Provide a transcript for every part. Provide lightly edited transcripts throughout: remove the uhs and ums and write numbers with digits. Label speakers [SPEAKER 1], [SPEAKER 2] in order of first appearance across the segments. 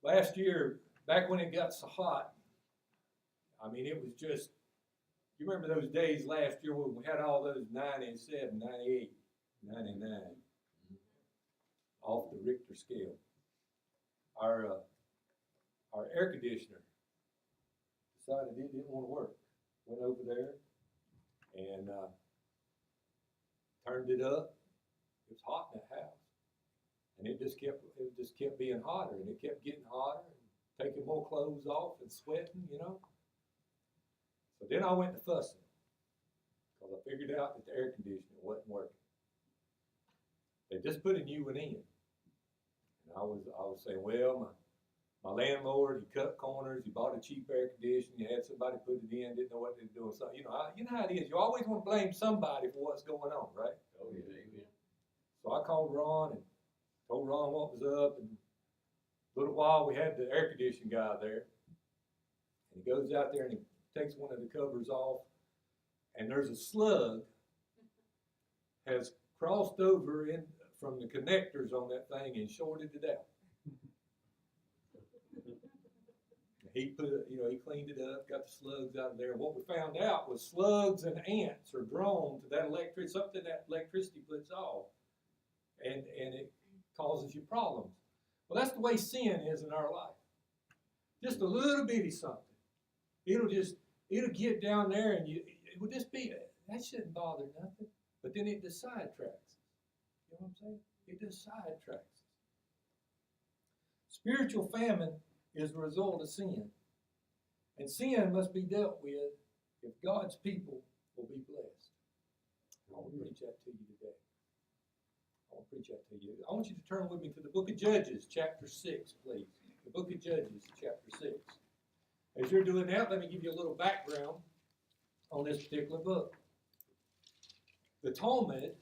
[SPEAKER 1] last year, back when it got so hot, I mean, it was just, you remember those days last year when we had all those 97, 98, 99 off the Richter scale. Our air conditioner decided it didn't want to work. Went over there and turned it up. It was hot in that house, and it just kept being hotter, and it kept getting hotter, and taking more clothes off and sweating, you know. So then I went to fussing because I figured out that the air conditioner wasn't working. They just put a new one in, and I was saying, well, my landlord, he cut corners, he bought a cheap air conditioner, he had somebody put it in, didn't know what they were doing. So, you know how it is. You always want to blame somebody for what's going on, right?
[SPEAKER 2] Oh, yeah, amen.
[SPEAKER 1] So I called Ron and told Ron what was up. And a little while, we had the air conditioning guy there. And he goes out there and he takes one of the covers off. And there's a slug has crossed over in from the connectors on that thing and shorted it out. He he cleaned it up, got the slugs out of there. What we found out was slugs and ants are drawn to that something that electricity puts off, and it causes you problems. Well, that's the way sin is in our life. Just a little bitty something. It'll get down there, and it will just be, that shouldn't bother nothing. But then it just sidetracks us. You know what I'm saying? It just sidetracks us. Spiritual famine is a result of sin. And sin must be dealt with if God's people will be blessed. I want to preach that to you today. I want you to turn with me to the book of Judges, chapter 6, please. The book of Judges, chapter 6. As you're doing that, let me give you a little background on this particular book. The Talmud,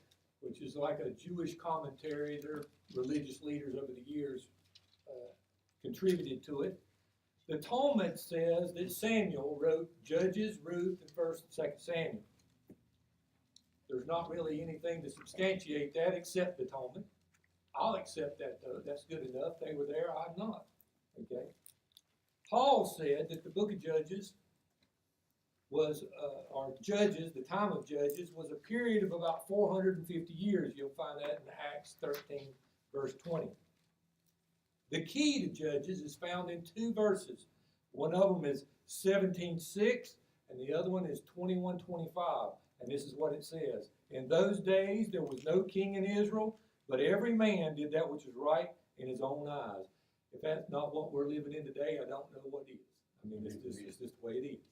[SPEAKER 1] which is like a Jewish commentary, their religious leaders over the years contributed to it. The Talmud says that Samuel wrote Judges, Ruth, and 1st and 2nd Samuel. There's not really anything to substantiate that except the Talmud. I'll accept that, though. That's good enough. They were there. I'm not. Okay. Paul said that the book of Judges was, or Judges, the time of Judges, was a period of about 450 years. You'll find that in Acts 13, verse 20. The key to Judges is found in two verses. One of them is 17:6, and the other one is 21:25. And this is what it says. In those days there was no king in Israel, but every man did that which was right in his own eyes. If that's not what we're living in today, I don't know what is. I mean, it's just the way it is.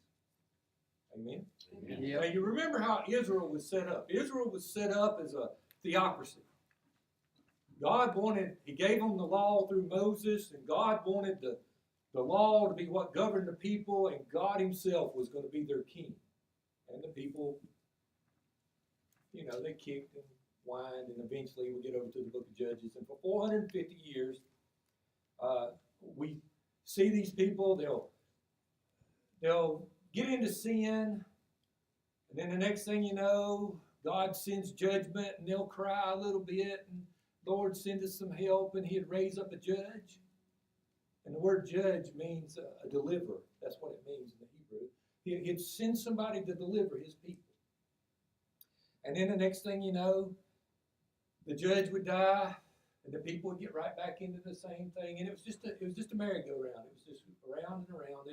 [SPEAKER 1] Amen?
[SPEAKER 2] Amen.
[SPEAKER 1] Now, you remember how Israel was set up. Israel was set up as a theocracy. He gave them the law through Moses, and God wanted the law to be what governed the people, and God himself was going to be their king. And the people, they kicked and whined, and eventually we get over to the book of Judges. And for 450 years, we see these people, they'll get into sin, and then the next thing you know, God sends judgment, and they'll cry a little bit, and Lord, send us some help, and he'd raise up a judge. And the word judge means a deliverer. That's what it means in the Hebrew. He'd send somebody to deliver his people. And then the next thing you know, the judge would die, and the people would get right back into the same thing. And it was just a merry-go-round. It was just around and around.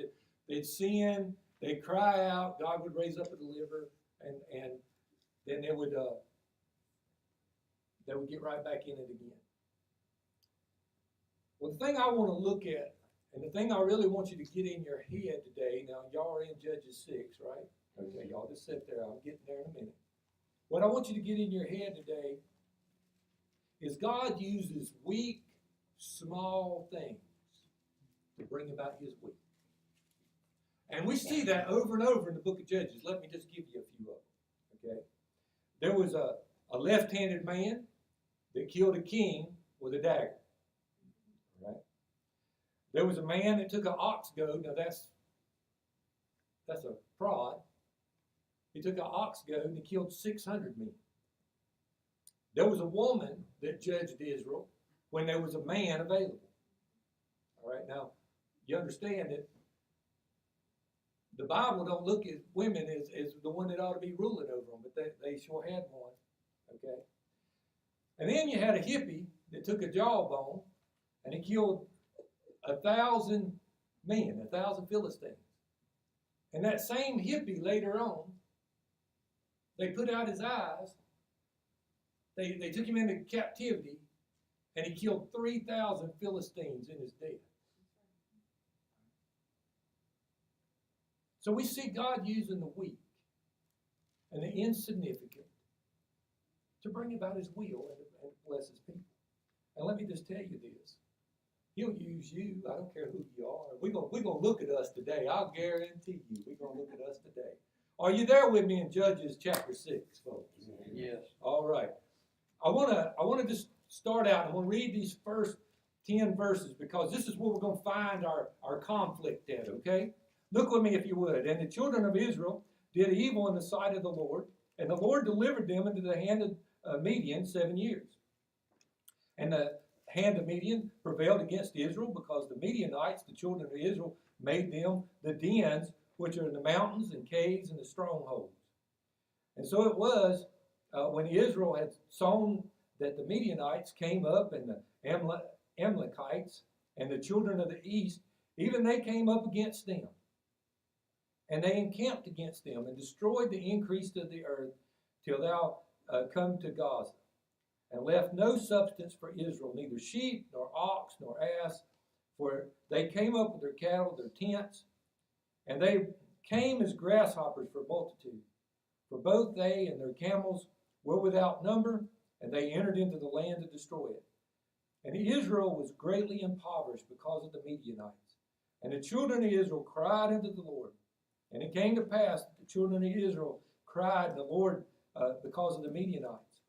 [SPEAKER 1] They'd sin, they'd cry out, God would raise up a deliverer, and then they would get right back in it again. Well, the thing I want to look at, and the thing I really want you to get in your head today, now y'all are in Judges 6, right? Okay, y'all just sit there. I'm getting there in a minute. What I want you to get in your head today is God uses weak, small things to bring about his will. And we see that over and over in the book of Judges. Let me just give you a few of them, okay? There was a left-handed man that killed a king with a dagger, right? There was a man that took an ox goad. Now that's a fraud. He took an ox goad and he killed 600 men. There was a woman that judged Israel when there was a man available. All right, now, you understand that the Bible don't look at women as the one that ought to be ruling over them, but they sure had one, okay? And then you had a hippie that took a jawbone and he killed 1,000 men, 1,000 Philistines. And that same hippie later on, they put out his eyes, they took him into captivity, and he killed 3,000 Philistines in his death. So we see God using the weak and the insignificant to bring about his will and bless his people. And let me just tell you this. He'll use you. I don't care who you are. We're gonna look at us today. I'll guarantee you we're going to look at us today. Are you there with me in Judges chapter 6, folks?
[SPEAKER 2] Yes.
[SPEAKER 1] All right. I want to just start out. I'm going to read these first 10 verses because this is where we're going to find our conflict at, okay? Look with me if you would. And the children of Israel did evil in the sight of the Lord, and the Lord delivered them into the hand of Midian 7 years. And the hand of Midian prevailed against Israel because the Midianites, the children of Israel, made them the dens which are in the mountains and caves and the strongholds. And so it was when Israel had sown that the Midianites came up, and the Amalekites and the children of the east, even they came up against them. And they encamped against them and destroyed the increase of the earth till thou come to Gaza, and left no substance for Israel, neither sheep, nor ox, nor ass, for they came up with their cattle, their tents, and they came as grasshoppers for multitude. For both they and their camels were without number, and they entered into the land to destroy it. And Israel was greatly impoverished because of the Midianites. And the children of Israel cried unto the Lord. And it came to pass that the children of Israel cried to the Lord because of the Midianites.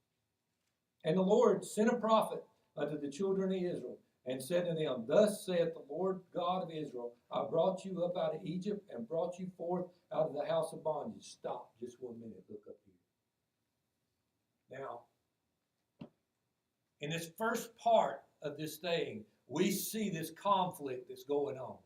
[SPEAKER 1] And the Lord sent a prophet unto the children of Israel, and said to them, Thus saith the Lord God of Israel, I brought you up out of Egypt, and brought you forth out of the house of bondage. Stop just 1 minute, look up here. Now, in this first part of this thing, we see this conflict that's going on.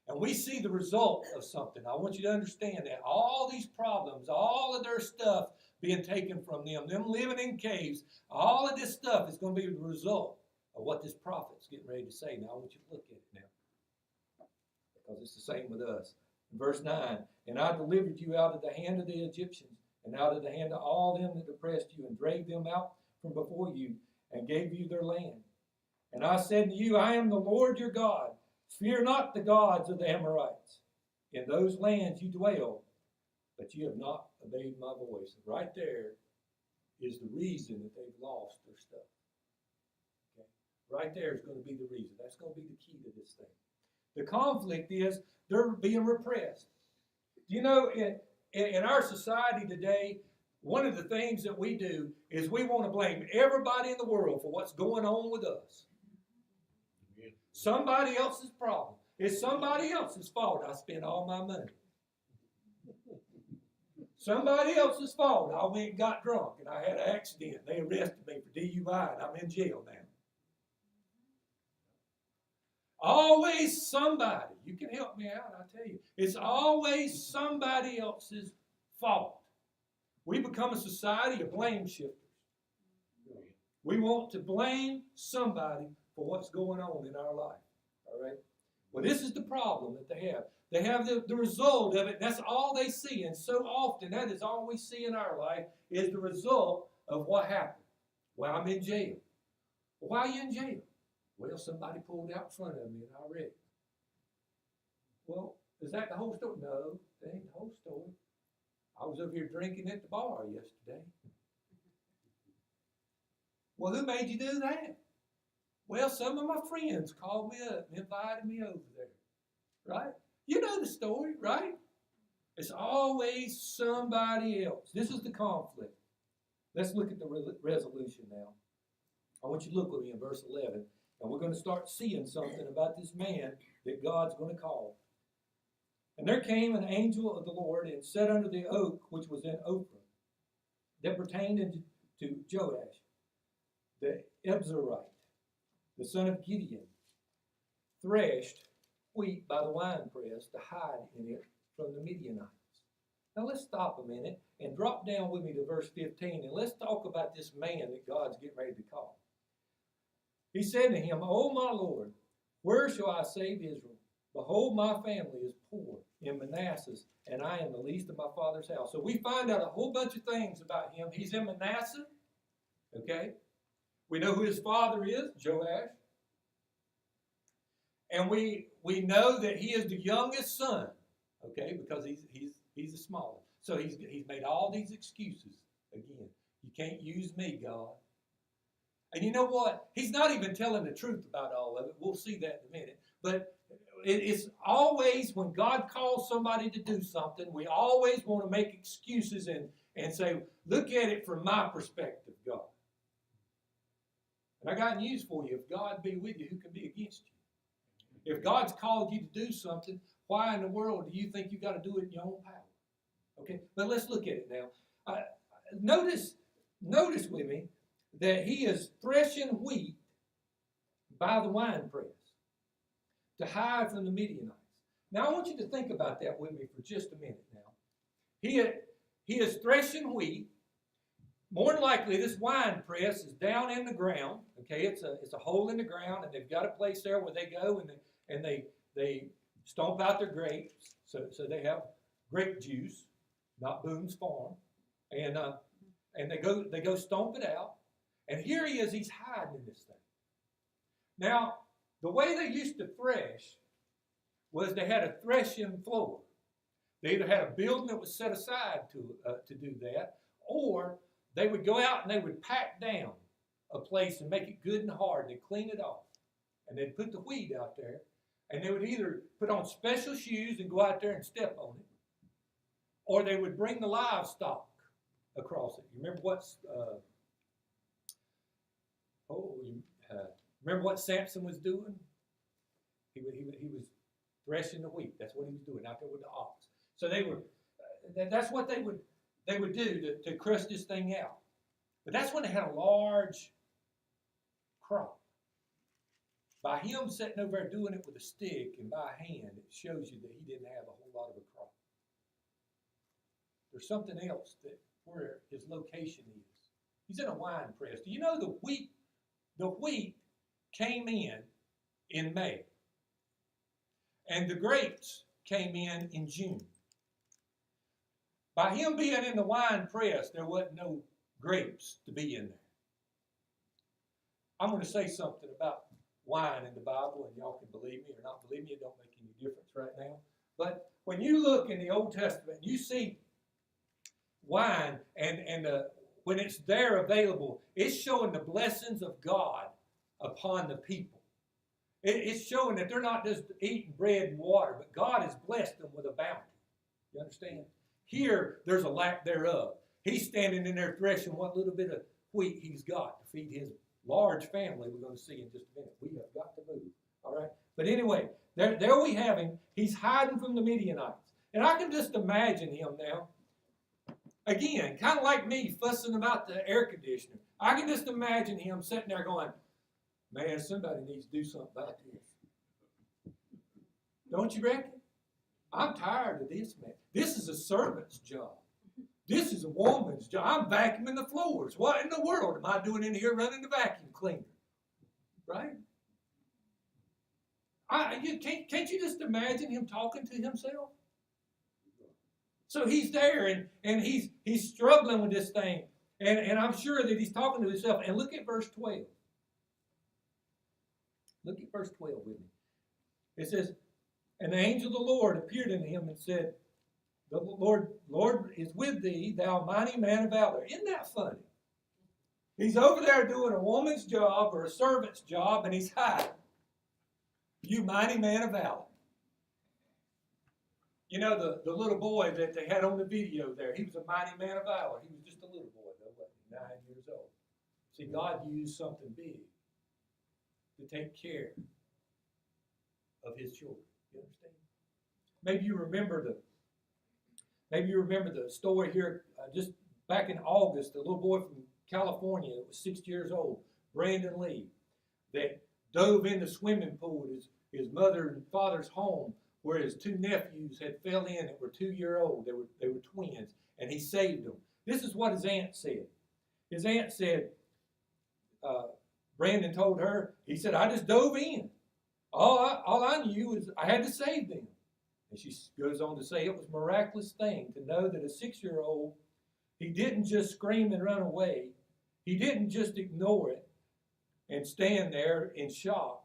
[SPEAKER 1] And we see the result of something. I want you to understand that. All these problems, all of their stuff being taken from them living in caves, all of this stuff is going to be the result of what this prophet's getting ready to say. Now, I want you to look at it now, because it's the same with us. In verse 9, And I delivered you out of the hand of the Egyptians, and out of the hand of all them that oppressed you, and drave them out from before you, and gave you their land. And I said to you, I am the Lord your God. Fear not the gods of the Amorites. In those lands you dwell, but you have not obeyed my voice. Right there is the reason that they've lost their stuff. Okay? Right there is going to be the reason. That's going to be the key to this thing. The conflict is they're being repressed. You know, in our society today, one of the things that we do is we want to blame everybody in the world for what's going on with us. Somebody else's problem. It's somebody else's fault I spent all my money. Somebody else's fault I went and got drunk and I had an accident. They arrested me for DUI and I'm in jail now. Always somebody. You can help me out, I tell you. It's always somebody else's fault. We become a society of blame shifters. We want to blame somebody for what's going on in our life. All right? Well, this is the problem that they have. They have the result of it. That's all they see. And so often, that is all we see in our life is the result of what happened. Well, I'm in jail. Well, why are you in jail? Well, somebody pulled out in front of me and I read it. Well, is that the whole story? No, that ain't the whole story. I was over here drinking at the bar yesterday. Well, who made you do that? Well, some of my friends called me up and invited me over there. Right? You know the story, right? It's always somebody else. This is the conflict. Let's look at the resolution now. I want you to look with me in verse 11, and we're going to start seeing something about this man that God's going to call. And there came an angel of the Lord and sat under the oak which was in Ophrah, that pertained to Joash, the Ebzerite, the son of Gideon, threshed wheat by the winepress to hide in it from the Midianites. Now let's stop a minute and drop down with me to verse 15, and let's talk about this man that God's getting ready to call. He said to him, O my Lord, where shall I save Israel? Behold, my family is poor in Manasseh, and I am the least of my father's house. So we find out a whole bunch of things about him. He's in Manasseh, okay? We know who his father is, Joash. And we know that he is the youngest son, okay, because he's the smallest. So he's made all these excuses again. You can't use me, God. And you know what? He's not even telling the truth about all of it. We'll see that in a minute. But it's always when God calls somebody to do something, we always want to make excuses and say, look at it from my perspective, God. And I got news for you. If God be with you, who can be against you? If God's called you to do something, why in the world do you think you got to do it in your own power? Okay, but let's look at it now. Notice with me that he is threshing wheat by the winepress to hide from the Midianites. Now I want you to think about that with me for just a minute now. He is threshing wheat. More than likely, this wine press is down in the ground. Okay, it's a hole in the ground, and they've got a place there where they go and they stomp out their grapes. So they have grape juice, not Boone's Farm, and they go stomp it out. And here he is. He's hiding in this thing. Now, the way they used to thresh was they had a threshing floor. They either had a building that was set aside to do that, or they would go out and they would pack down a place and make it good and hard. They'd clean it off. And they'd put the wheat out there. And they would either put on special shoes and go out there and step on it, or they would bring the livestock across it. You remember remember what Samson was doing? He was threshing the wheat. That's what he was doing out there with the ox. So that's what they would do to crush this thing out. But that's when they had a large crop. By him sitting over there doing it with a stick and by hand, it shows you that he didn't have a whole lot of a crop. There's something else where his location is. He's in a wine press. Do you know the wheat came in May. And the grapes came in June. By him being in the wine press, there wasn't no grapes to be in there. I'm going to say something about wine in the Bible, and y'all can believe me or not believe me. It don't make any difference right now. But when you look in the Old Testament, you see wine, and when it's there available, it's showing the blessings of God upon the people. It's showing that they're not just eating bread and water, but God has blessed them with a bounty. You understand? Here, there's a lack thereof. He's standing in there threshing what little bit of wheat he's got to feed his large family we're going to see in just a minute. We have got to move. All right? But anyway, there we have him. He's hiding from the Midianites. And I can just imagine him now. Again, kind of like me fussing about the air conditioner. I can just imagine him sitting there going, man, somebody needs to do something about this. Don't you reckon? I'm tired of this, man. This is a servant's job. This is a woman's job. I'm vacuuming the floors. What in the world am I doing in here running the vacuum cleaner? Right? Can't you just imagine him talking to himself? So he's there and he's struggling with this thing. And I'm sure that he's talking to himself. And look at verse 12. Look at verse 12 with me. It says, and the angel of the Lord appeared unto him and said, the Lord is with thee, thou mighty man of valor. Isn't that funny? He's over there doing a woman's job or a servant's job, and he's hiding. You mighty man of valor. You know, the little boy that they had on the video there, he was a mighty man of valor. He was just a little boy, though, wasn't he? 9 years old. See, God used something big to take care of his children. You understand? Maybe you remember the story here just back in August, the little boy from California that was 6 years old, Brandon Lee, that dove in the swimming pool. his mother and father's home where his two nephews had fell in that were 2-year-old. They were twins, and he saved them. This is what his aunt said. His aunt said, Brandon told her, he said, I just dove in. All I knew was I had to save them. And she goes on to say it was a miraculous thing to know that a 6-year-old, he didn't just scream and run away. He didn't just ignore it and stand there in shock,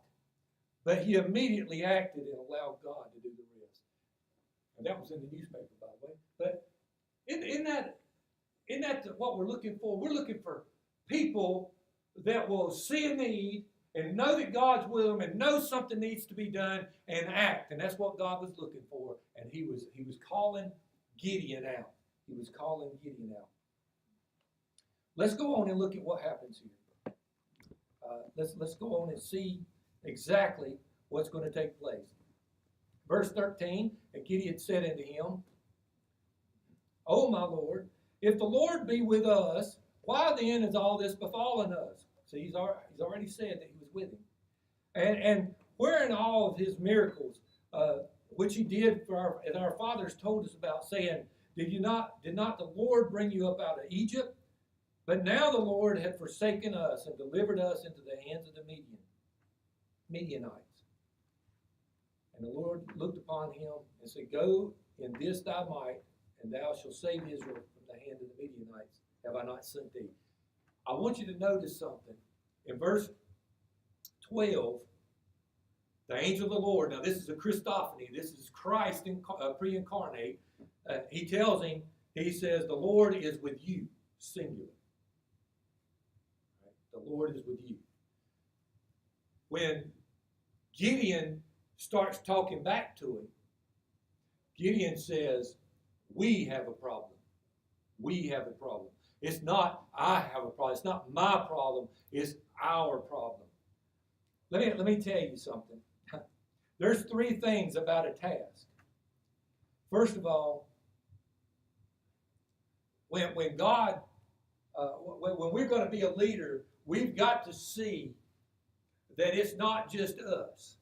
[SPEAKER 1] but he immediately acted and allowed God to do the rest. And that was in the newspaper, by the way. But isn't that what we're looking for? We're looking for people that will see a need and know that God's with them and know something needs to be done and act. And that's what God was looking for. And he was calling Gideon out. He was calling Gideon out. Let's go on and look at what happens here. Let's go on and see exactly what's going to take place. Verse 13, and Gideon said unto him, O my Lord, if the Lord be with us, why then is all this befallen us? See, he's already said that he was with him. And where in all of his miracles, which he did as our fathers told us about, saying, did not the Lord bring you up out of Egypt? But now the Lord had forsaken us and delivered us into the hands of the Midianites. And the Lord looked upon him and said, Go in this thy might, and thou shalt save Israel from the hand of the Midianites. Have I not sent thee? I want you to notice something. In verse 12, the angel of the Lord, now this is a Christophany, this is Christ pre-incarnate. He tells him, he says, the Lord is with you, singular. The Lord is with you. When Gideon starts talking back to him, Gideon says, we have a problem. We have a problem. It's not I have a problem. It's not my problem. It's our problem. Let me tell you something. There's 3 things about a task. First of all, when God, when we're going to be a leader, we've got to see that it's not just us.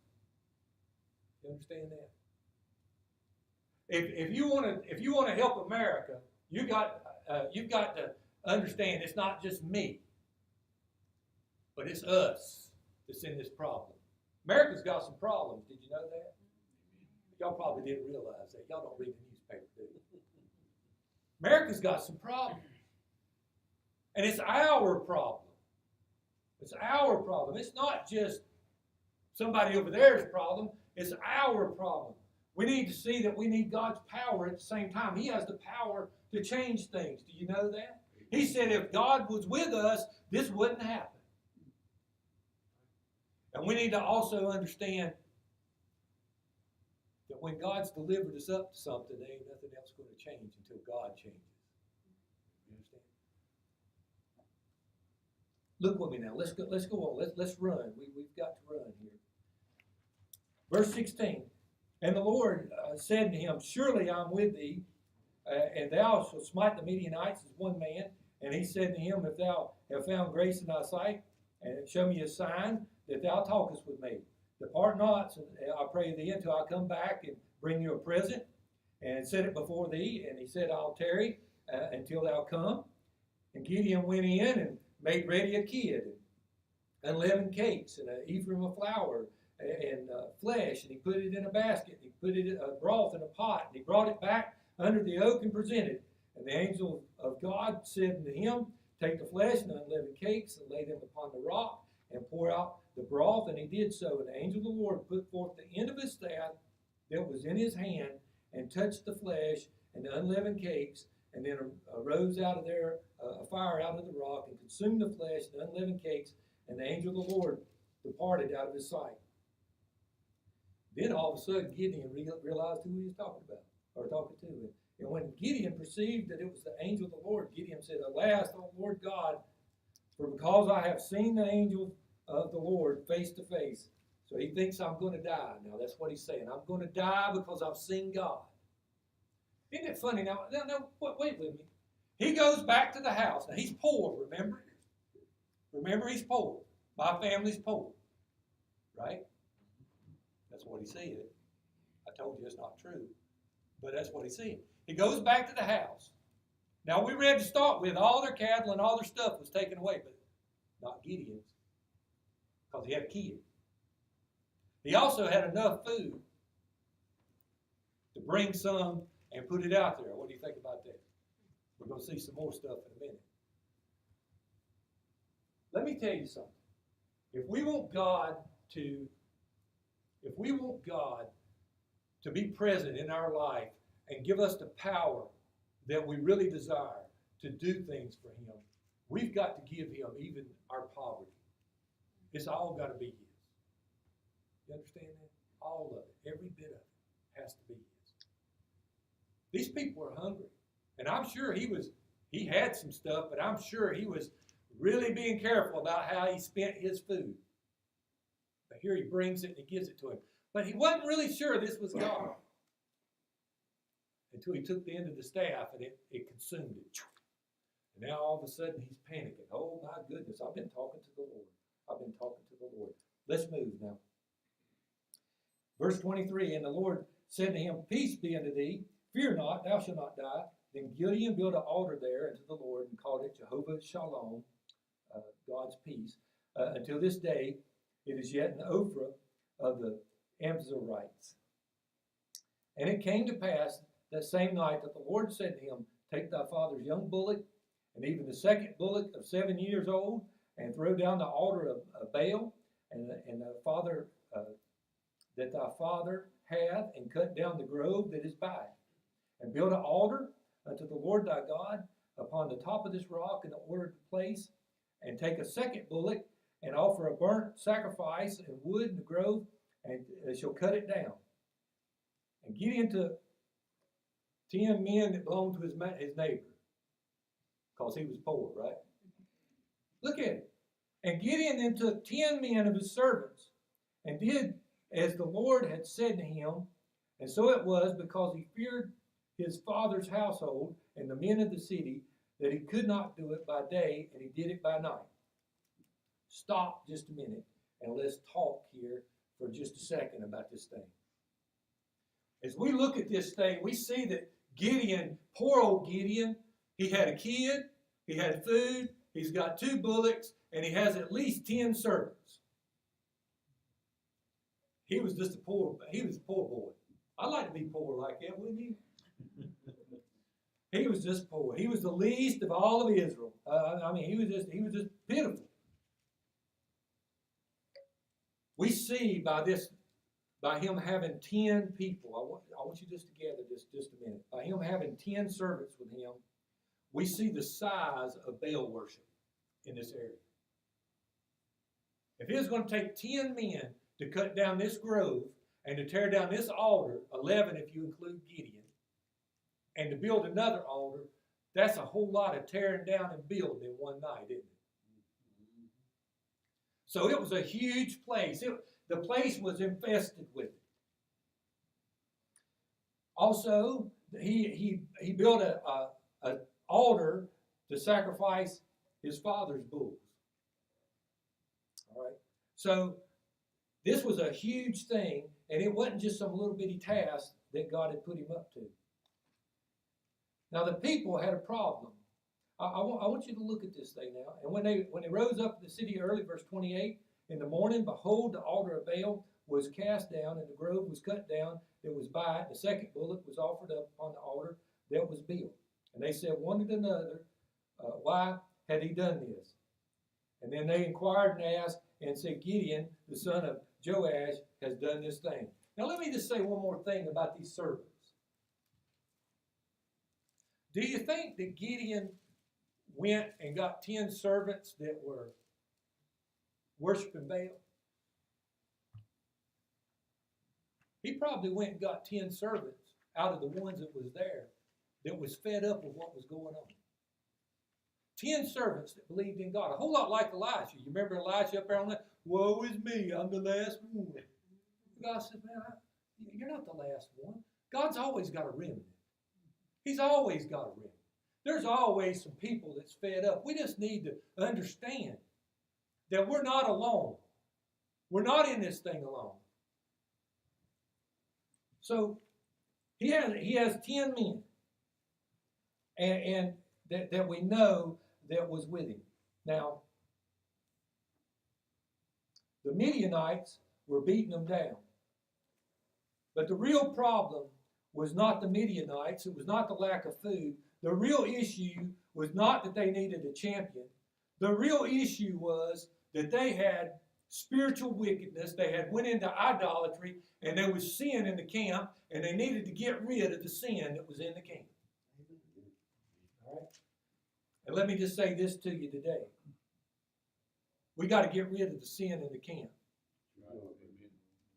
[SPEAKER 1] You understand that? If you want to help America, you've got to understand it's not just me, but it's us that's in this problem. America's got some problems. Did you know that? Y'all probably didn't realize that. Y'all don't read the newspaper, do you? America's got some problems. And it's our problem. It's our problem. It's not just somebody over there's problem. It's our problem. We need to see that we need God's power at the same time. He has the power to change things. Do you know that? He said if God was with us, this wouldn't happen. And we need to also understand that when God's delivered us up to something, there ain't nothing else going to change until God changes. You understand? Look with me now. Let's go on. Let's run. We've got to run here. Verse 16. And the Lord said to him, Surely I'm with thee, and thou shalt smite the Midianites as one man. And he said to him, If thou have found grace in thy sight, and show me a sign that thou talkest with me. Depart not, I pray thee, until I come back and bring you a present, and set it before thee. And he said, I'll tarry until thou come. And Gideon went in and made ready a kid, and unleavened cakes, and an ephah of flour, and flesh, and he put it in a basket, and he put it broth in a pot, and he brought it back under the oak and presented. And the angel of God said unto him, Take the flesh and unleavened cakes, and lay them upon the rock, and pour out the broth. And he did so. And the angel of the Lord put forth the end of his staff that was in his hand, and touched the flesh and the unleavened cakes, and then arose out of there a fire out of the rock, and consumed the flesh and the unleavened cakes, and the angel of the Lord departed out of his sight. Then all of a sudden Gideon realized who he was talking about, or talking to. And when Gideon perceived that it was the angel of the Lord, Gideon said, Alas, O Lord God, for because I have seen the angel of the Lord face to face. So he thinks I'm going to die. Now that's what he's saying. I'm going to die because I've seen God. Isn't it funny? Now wait with me. He goes back to the house. Now he's poor, remember? Remember, he's poor. My family's poor. Right? That's what he said. I told you it's not true, but that's what he said. He goes back to the house. Now, we read to start with all their cattle and all their stuff was taken away, but not Gideon's, because he had a kid. He also had enough food to bring some and put it out there. What do you think about that? We're going to see some more stuff in a minute. Let me tell you something. If we want God to be present in our life and give us the power that we really desire to do things for him, we've got to give him even our poverty. It's all got to be his. You understand that? All of it, every bit of it has to be his. These people are hungry. And I'm sure he had some stuff, but I'm sure he was really being careful about how he spent his food. But here he brings it and he gives it to him. But he wasn't really sure this was God until he took the end of the staff and it consumed it. And now all of a sudden he's panicking. Oh my goodness, I've been talking to the Lord. I've been talking to the Lord. Let's move now. Verse 23, and the Lord said to him, peace be unto thee, fear not, thou shalt not die. Then Gideon built an altar there unto the Lord and called it Jehovah Shalom, God's peace. Until this day, it is yet an Ophrah of the Amzorites. And it came to pass that same night that the Lord said to him, take thy father's young bullock, and even the second bullock of 7 years old, and throw down the altar of Baal, and the father that thy father hath, and cut down the grove that is by it, and build an altar unto the Lord thy God upon the top of this rock in the ordered place, and take a second bullock, and offer a burnt sacrifice and wood in the grove, and shall cut it down. And Gideon took 10 men that belonged to his neighbor, because he was poor, right? Look at it. And Gideon then took 10 men of his servants, and did as the Lord had said to him. And so it was, because he feared his father's household and the men of the city, that he could not do it by day, and he did it by night. Stop just a minute, and let's talk here for just a second about this thing. As we look at this thing, we see that Gideon, poor old Gideon, he had a kid, he had food, he's got 2 bullocks, and he has at least 10 servants. He was just a poor boy. I'd like to be poor like that, wouldn't you? He was just poor. He was the least of all of Israel. He was just pitiful. We see by him having 10 people, I want you just to gather just a minute. By him having 10 servants with him, we see the size of Baal worship in this area. If it was going to take 10 men to cut down this grove and to tear down this altar, 11 if you include Gideon, and to build another altar, that's a whole lot of tearing down and building in one night, isn't it? So it was a huge place. The place was infested with it. Also, he built an altar to sacrifice his father's bulls. All right. So this was a huge thing, and it wasn't just some little bitty task that God had put him up to. Now the people had a problem. I want you to look at this thing now. And when they rose up to the city early, verse 28, in the morning, behold, the altar of Baal was cast down, and the grove was cut down that was by it. The second bullock was offered up upon the altar that was built. And they said one to another, why had he done this? And then they inquired and asked, and said, Gideon, the son of Joash, has done this thing. Now let me just say one more thing about these servants. Do you think that Gideon went and got 10 servants that were worshiping Baal? He probably went and got 10 servants out of the ones that was there that was fed up with what was going on. 10 servants that believed in God. A whole lot like Elisha. You remember Elisha up there on that? Woe is me, I'm the last one. God said, man, you're not the last one. God's always got a remnant. He's always got a remnant. There's always some people that's fed up. We just need to understand that we're not alone. We're not in this thing alone. So he has 10 men, and that we know that was with him. Now, the Midianites were beating them down. But the real problem was not the Midianites. It was not the lack of food. The real issue was not that they needed a champion. The real issue was that they had spiritual wickedness. They had went into idolatry, and there was sin in the camp, and they needed to get rid of the sin that was in the camp. All right? And let me just say this to you today. We got to get rid of the sin in the camp.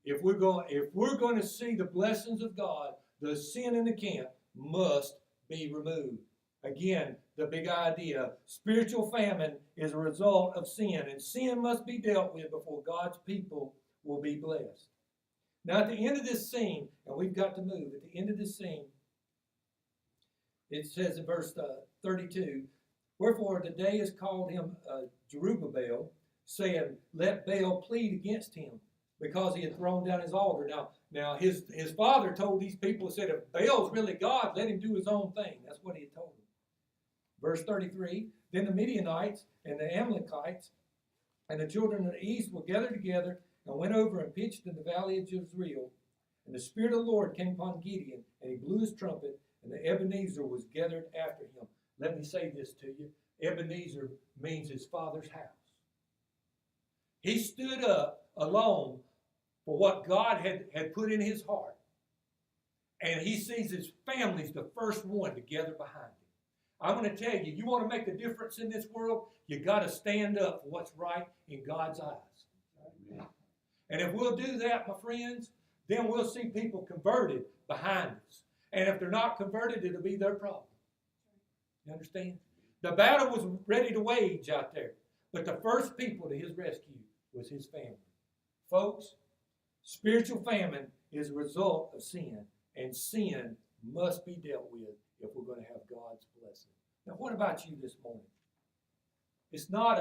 [SPEAKER 1] If we're going to see the blessings of God, the sin in the camp must be removed. Again, the big idea, spiritual famine is a result of sin, and sin must be dealt with before God's people will be blessed. Now, at the end of this scene, and we've got to move, at the end of this scene, it says in verse 32, wherefore the day is called him Jerubbaal, saying, let Baal plead against him, because he had thrown down his altar. Now his father told these people, said, if Baal's really God, let him do his own thing. That's what he had told them. Verse 33, then the Midianites and the Amalekites and the children of the east were gathered together and went over and pitched in the valley of Jezreel. And the Spirit of the Lord came upon Gideon, and he blew his trumpet, and the Ebenezer was gathered after him. Let me say this to you. Ebenezer means his father's house. He stood up alone for what God had put in his heart. And he sees his family's the first one to gather behind him. I'm going to tell you, you want to make a difference in this world, you got to stand up for what's right in God's eyes. Amen. And if we'll do that, my friends, then we'll see people converted behind us. And if they're not converted, it'll be their problem. You understand? The battle was ready to wage out there. But the first people to his rescue was his family. Folks, spiritual famine is a result of sin, and sin must be dealt with if we're going to have God's blessing. Now, what about you this morning? It's not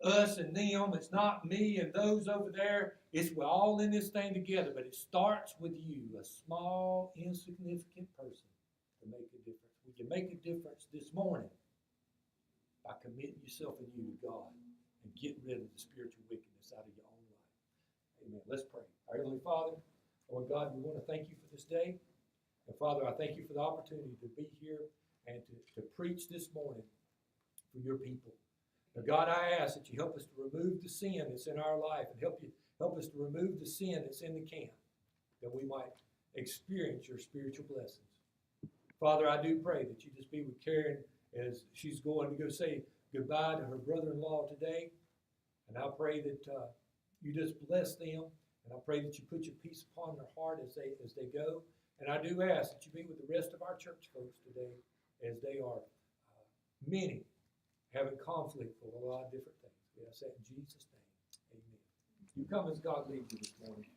[SPEAKER 1] us and them. It's not me and those over there. We're all in this thing together, but it starts with you, a small, insignificant person, to make a difference. Would you make a difference this morning by committing yourself anew to God and getting rid of the spiritual wickedness out of your own life? Amen. Let's pray. Our Heavenly Father, Lord God, we want to thank you for this day. And Father, I thank you for the opportunity to be here and to preach this morning for your people. Now, God, I ask that you help us to remove the sin that's in our life and help us to remove the sin that's in the camp, that we might experience your spiritual blessings. Father, I do pray that you just be with Karen as she's going to go say goodbye to her brother-in-law today. And I pray that you just bless them, and I pray that you put your peace upon their heart as they go. And I do ask that you be with the rest of our church folks today as they are many having conflict for a lot of different things. We ask that in Jesus' name. Amen. You come as God leads you this morning.